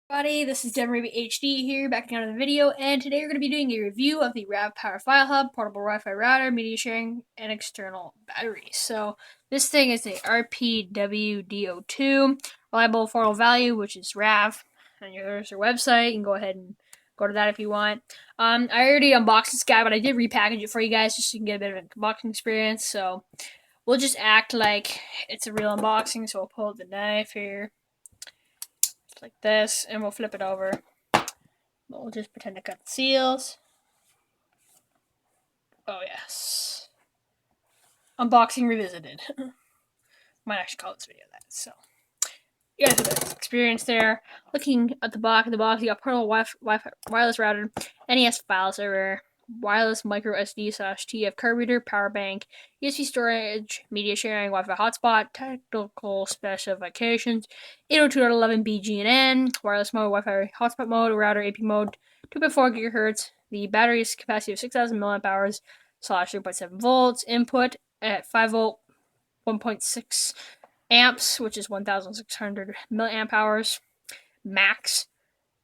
Everybody, this is HD here, back again with a video, and today we're going to be doing a review of the RAVPower File Hub, portable Wi-Fi router, media sharing, and external battery. So this thing is a RP-WD02, reliable affordable value, which is RAV, and there's their website. You can go ahead and go to that if you want. I already unboxed this guy, but I did repackage it for you guys just so you can get a bit of an unboxing experience. So we'll just act like it's a real unboxing. So we'll pull the knife here like this, and we'll flip it over. We'll just pretend to cut the seals. Oh yes. Unboxing revisited. Might actually call this video that. So you guys have an experience there. Looking at the box, you got portable Wi-Fi wireless router, NES file server, wireless micro SD/TF card reader, power bank, USB storage, media sharing, Wi-Fi hotspot, technical specifications, 802.11 BGN, wireless mode, Wi-Fi hotspot mode, router AP mode, 2.4 GHz. The battery's capacity of 6,000 milliamp hours slash 3.7 volts. Input at 5 volt, 1.6 amps, which is 1,600 milliamp hours. Max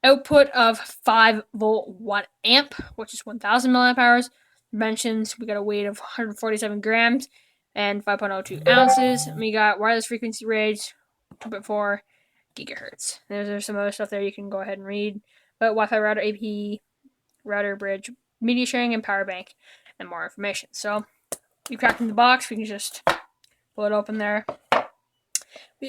output of 5 volt 1 amp, which is 1,000 milliamp hours. Dimensions, we got a weight of 147 grams and 5.02 ounces. We got wireless frequency range 2.4 gigahertz. There's some other stuff there you can go ahead and read. But Wi-Fi router, AP router, bridge, media sharing, and power bank, and more information. So we cracked in the box. We can just pull it open there.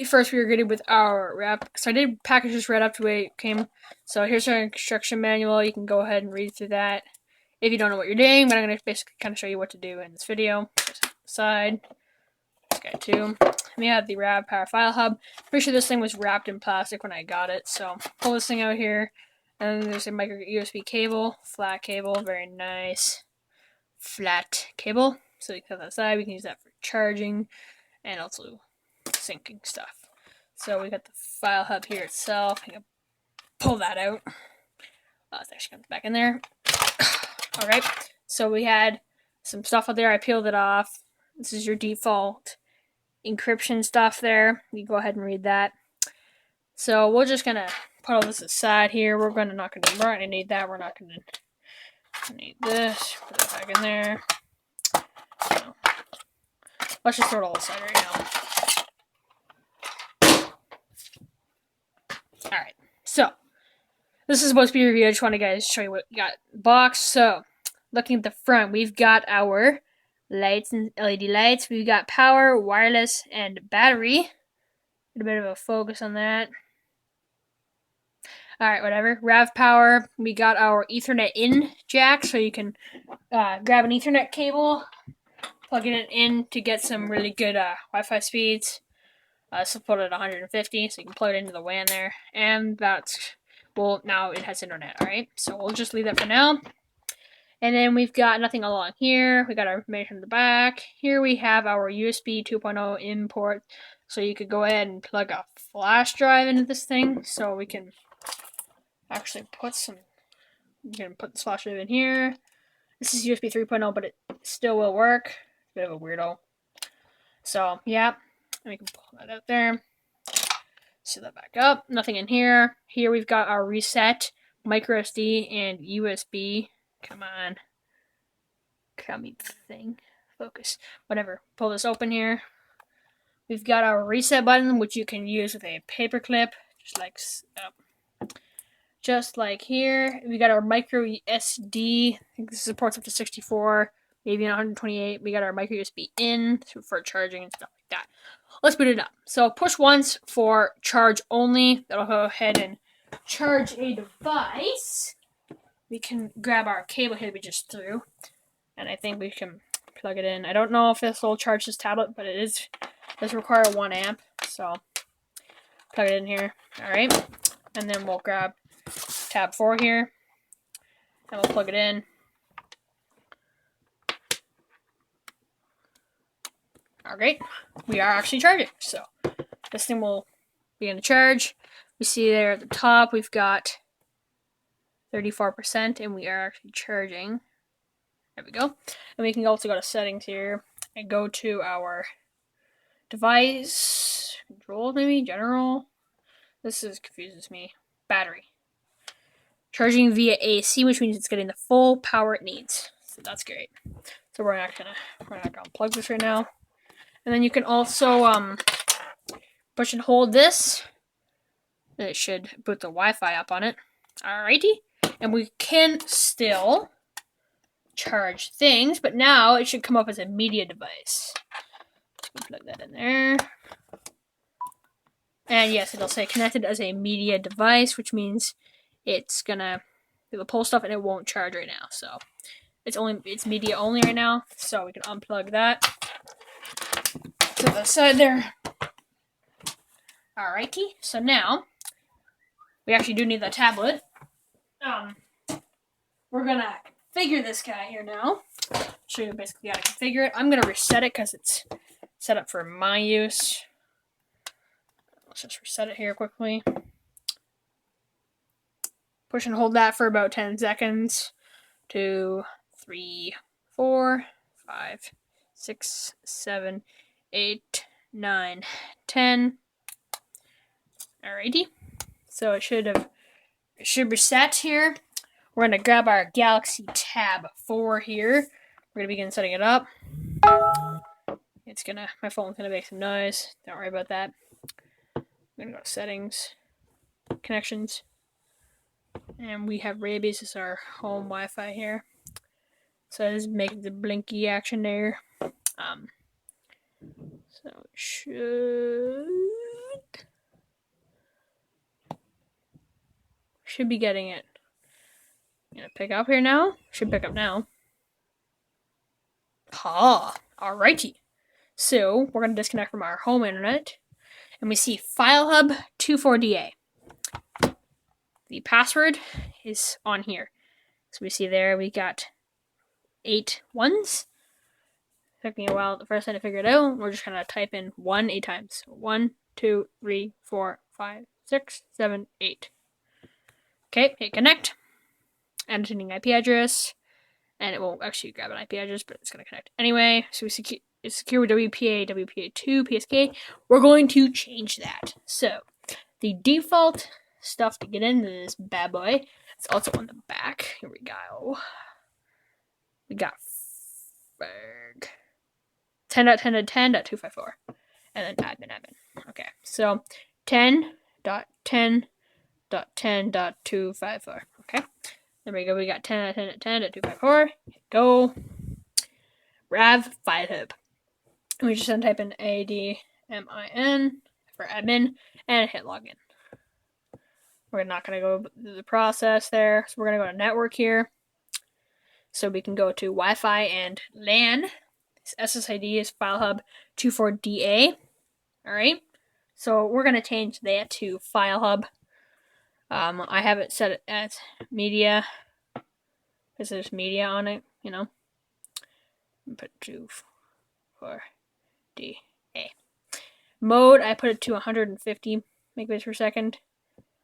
First, we were greeted with our wrap. So I did package this right up to the way it came. So here's our instruction manual. You can go ahead and read through that if you don't know what you're doing. But I'm going to basically kind of show you what to do in this video. Just side. This guy too. We have the RAVPower File Hub. Pretty sure this thing was wrapped in plastic when I got it. So pull this thing out here. And then there's a micro USB cable. Flat cable. Very nice. Flat cable. So you can put that aside. We can use that for charging and also syncing stuff. So we got the file hub here itself. I can pull that out. It actually comes back in there. Alright, so we had some stuff out there. I peeled it off. This is your default encryption stuff there. You go ahead and read that. So we're just gonna put all this aside here. We're not gonna need that. We're not gonna need this. Put that back in there. So, let's just throw it all aside right now. Alright, so this is supposed to be a review. I just want to guys show you what we got in the box. So, looking at the front, we've got our lights and LED lights. We've got power, wireless, and battery. Get a bit of a focus on that. Alright, whatever. RAVPower. We got our Ethernet in jack, so you can grab an Ethernet cable, plug it in to get some really good Wi-Fi speeds. Support at 150, so you can plug it into the WAN there. And that's, well, now it has internet, alright? So we'll just leave that for now. And then we've got nothing along here. We got our information in the back. Here we have our USB 2.0 import. So you could go ahead and plug a flash drive into this thing. So we can actually put some, you can put this flash drive in here. This is USB 3.0, but it still will work. Bit of a weirdo. So, yeah. And we can pull that out there. Set that back up. Nothing in here. Here we've got our reset, micro SD, and USB. Come on. Crummy thing. Focus. Whatever. Pull this open here. We've got our reset button, which you can use with a paper clip. Just like here. We got our micro SD. I think this supports up to 64, maybe 128. We got our micro USB in for charging and stuff like that. Let's boot it up. So push once for charge only. That'll go ahead and charge a device. We can grab our cable here we just threw. And I think we can plug it in. I don't know if this will charge this tablet, but it does require 1 amp. So plug it in here. Alright. And then we'll grab tab 4 here. And we'll plug it in. Alright, we are actually charging. So this thing will begin to charge. We see there at the top we've got 34%, and we are actually charging. There we go. And we can also go to settings here and go to our device controls, maybe general. This confuses me. battery. Charging via AC, which means it's getting the full power it needs. So that's great. So we're not gonna unplug this right now. And then you can also push and hold this. And it should boot the Wi-Fi up on it. Alrighty. And we can still charge things, but now it should come up as a media device. Let's plug that in there. And yes, it'll say connected as a media device, which means it's gonna pull stuff and it won't charge right now. So it's media only right now. So we can unplug that to the side there. Alrighty. So now we actually do need the tablet. We're gonna configure this guy here now. Show you basically how to configure it. I'm gonna reset it because it's set up for my use. Let's just reset it here quickly. Push and hold that for about 10 seconds. 2, 3, 4, 5, 6, 7, 8, 9, 10. Alrighty. So it should reset here. We're gonna grab our Galaxy Tab 4 here. We're gonna begin setting it up. My phone's gonna make some noise. Don't worry about that. I'm gonna go to settings, connections, and we have Rabies as our home Wi-Fi here. So this is making the blinky action there. So it should be getting it. I'm gonna pick up here now. Should pick up now. Alrighty. So we're gonna disconnect from our home internet, and we see FileHub24DA. The password is on here. So we see there we got 8 ones. Took me a while the first time to figure it out. We're just gonna type in 1 8 times. 1, 2, 3, 4, 5, 6, 7, 8. Okay, hit connect. Entering IP address, and it won't actually grab an IP address, but it's gonna connect anyway. So it's secure with WPA, WPA2, PSK. We're going to change that. So the default stuff to get into this bad boy, it's also on the back. Here we go. We got 10.10.10.254, and then admin. Okay, so 10.10.10.254. Okay, there we go. We got 10.10.10.254. Go. RAVPower. We just type in ADMIN for admin and hit login. We're not going to go through the process there. So we're going to go to network here. So we can go to Wi-Fi and LAN. This SSID is FileHub24DA. Alright. So we're going to change that to FileHub. I have it set as media, because there's media on it, you know. Put 24DA. Mode, I put it to 150 megabits per second.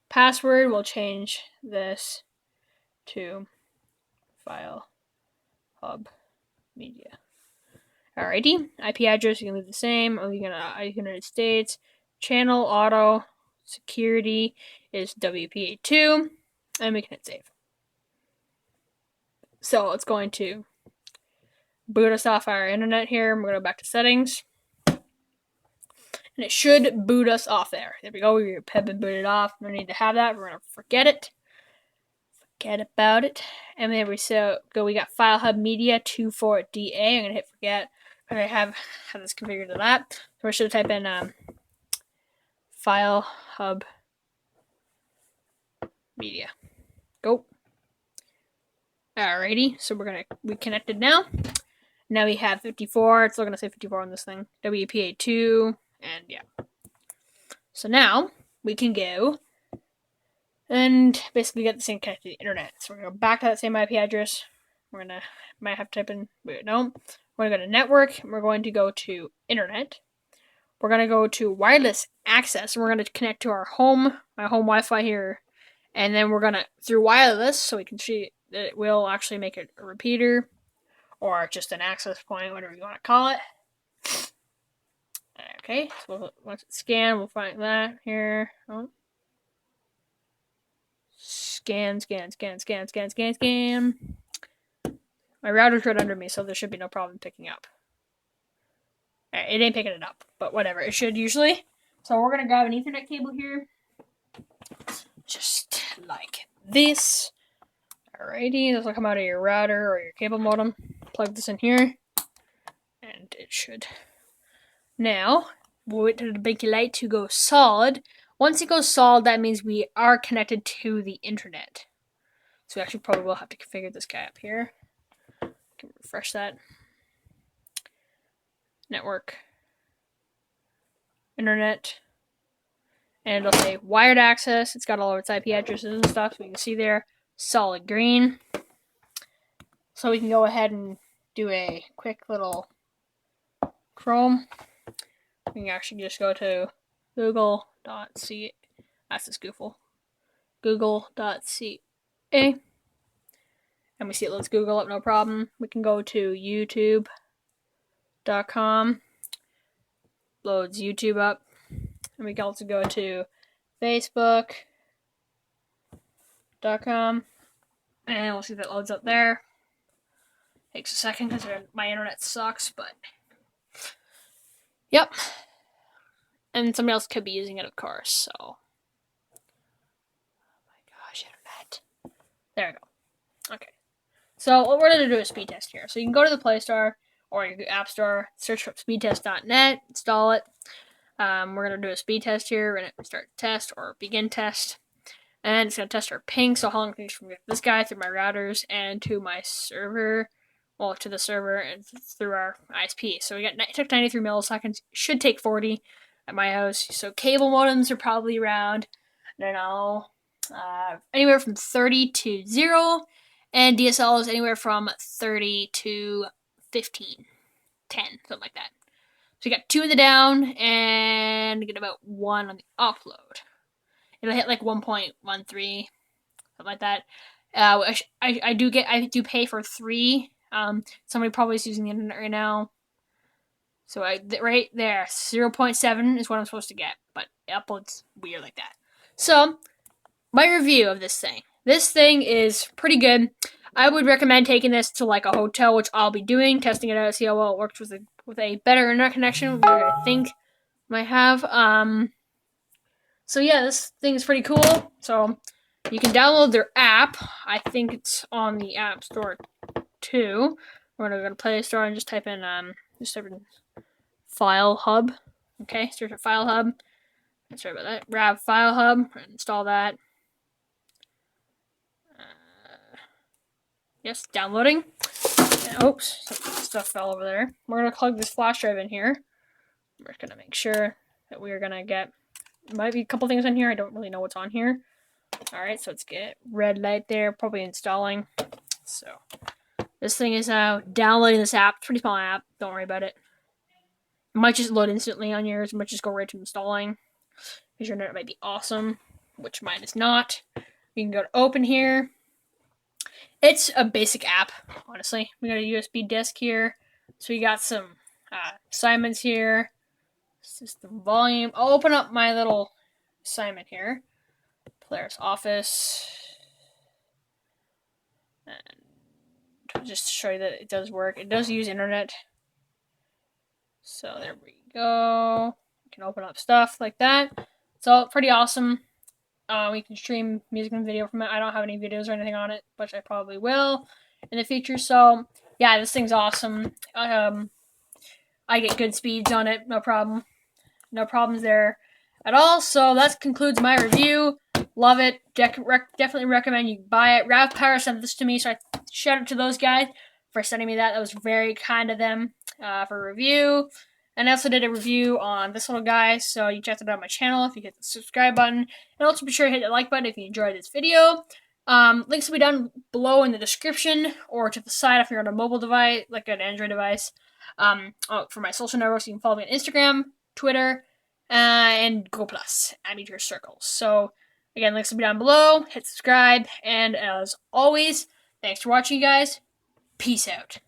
Password, we'll change this to FileHub Media. Alrighty, IP address, you can leave the same. United States. Channel auto security is WPA2, and we can hit save. So it's going to boot us off our internet here. We're going to go back to settings, and it should boot us off there. There we go. We have been booted off. No need to have that. We're going to forget it. Forget about it. And then we got FileHub Media 24DA. I'm going to hit forget. I have this configured to that. So we should type in FileHub Media. Go. Alrighty, so we connected now. Now we have 54. It's still going to say 54 on this thing. WPA2, and yeah. So now we can go and basically get this thing connected to the internet. So we're going to go back to that same IP address. Might have to type in, no. We're going to go to network, and we're going to go to internet. We're going to go to wireless access, and we're going to connect to my home Wi-Fi here. And then we're going to, through wireless, so we can see that it will actually make it a repeater, or just an access point, whatever you want to call it. Okay, so once it's scanned, we'll find that here. Oh. Scan. My router's right under me, so there should be no problem picking up. It ain't picking it up, but whatever. It should usually. So we're gonna grab an Ethernet cable here, just like this. Alrighty, this will come out of your router or your cable modem. Plug this in here, and it should. Now, we'll wait for the blinky light to go solid. Once it goes solid, that means we are connected to the internet. So we actually probably will have to configure this guy up here. Can refresh that. Network. Internet. And it'll say wired access. It's got all of its IP addresses and stuff, so you can see there. Solid green. So we can go ahead and do a quick little Chrome. We can actually just go to google.ca. That's just gooful. Google.ca. And we see it loads Google up, no problem. We can go to youtube.com. Loads YouTube up. And we can also go to facebook.com. And we'll see if it loads up there. Takes a second because my internet sucks, but yep. And somebody else could be using it, of course, so. Oh my gosh, internet. There we go. Okay. So what we're going to do is speed test here. So you can go to the Play Store or your App Store, search for speedtest.net, install it. We're going to do a speed test here. We're going to start test or begin test. And it's going to test our ping, so how long it takes from this guy through my routers and to my server. Well, to the server and through our ISP. So it took 93 milliseconds. Should take 40 at my house. So cable modems are probably around, I don't know, anywhere from 30 to 0. And DSL is anywhere from 30 to 15, 10, something like that. So you got 2 in the down and you get about 1 on the offload. It'll hit like 1.13, something like that. I do pay for 3. Somebody probably is using the internet right now. So right there, 0.7 is what I'm supposed to get, but it uploads weird like that. So my review of this thing. This thing is pretty good. I would recommend taking this to like a hotel, which I'll be doing, testing it out, see how well it works with a better internet connection, which I think might have. So yeah, this thing is pretty cool. So you can download their app. I think it's on the App Store too. We're gonna go to Play Store and just type in File Hub. Okay, search for File Hub. Sorry about that. RAV File Hub. Install that. Yes, downloading. And, oops, stuff fell over there. We're gonna plug this flash drive in here. We're just gonna make sure that we are gonna get. Might be a couple things on here. I don't really know what's on here. All right, so let's get red light there. Probably installing. So this thing is now downloading this app. Pretty small app. Don't worry about it. It might just load instantly on yours. It might just go right to installing. Because your internet might be awesome, which mine is not. You can go to open here. It's a basic app, honestly. We got a USB disk here. So you got some assignments here. System volume. I'll open up my little assignment here. Player's Office. And just to show you that it does work. It does use internet. So there we go. You can open up stuff like that. So pretty awesome. We can stream music and video from it. I don't have any videos or anything on it, but I probably will in the future. So yeah, this thing's awesome. I get good speeds on it, no problem. No problems there at all. So that concludes my review. Love it. Definitely recommend you buy it. RAVPower sent this to me, so I shout out to those guys for sending me that. That was very kind of them for a review. And I also did a review on this little guy, so you checked it out on my channel if you hit the subscribe button. And also be sure to hit the like button if you enjoyed this video. Links will be down below in the description or to the side if you're on a mobile device, like an Android device. For my social networks, you can follow me on Instagram, Twitter, and Google+. Add me to your circles. So, again, links will be down below. Hit subscribe. And as always, thanks for watching, guys. Peace out.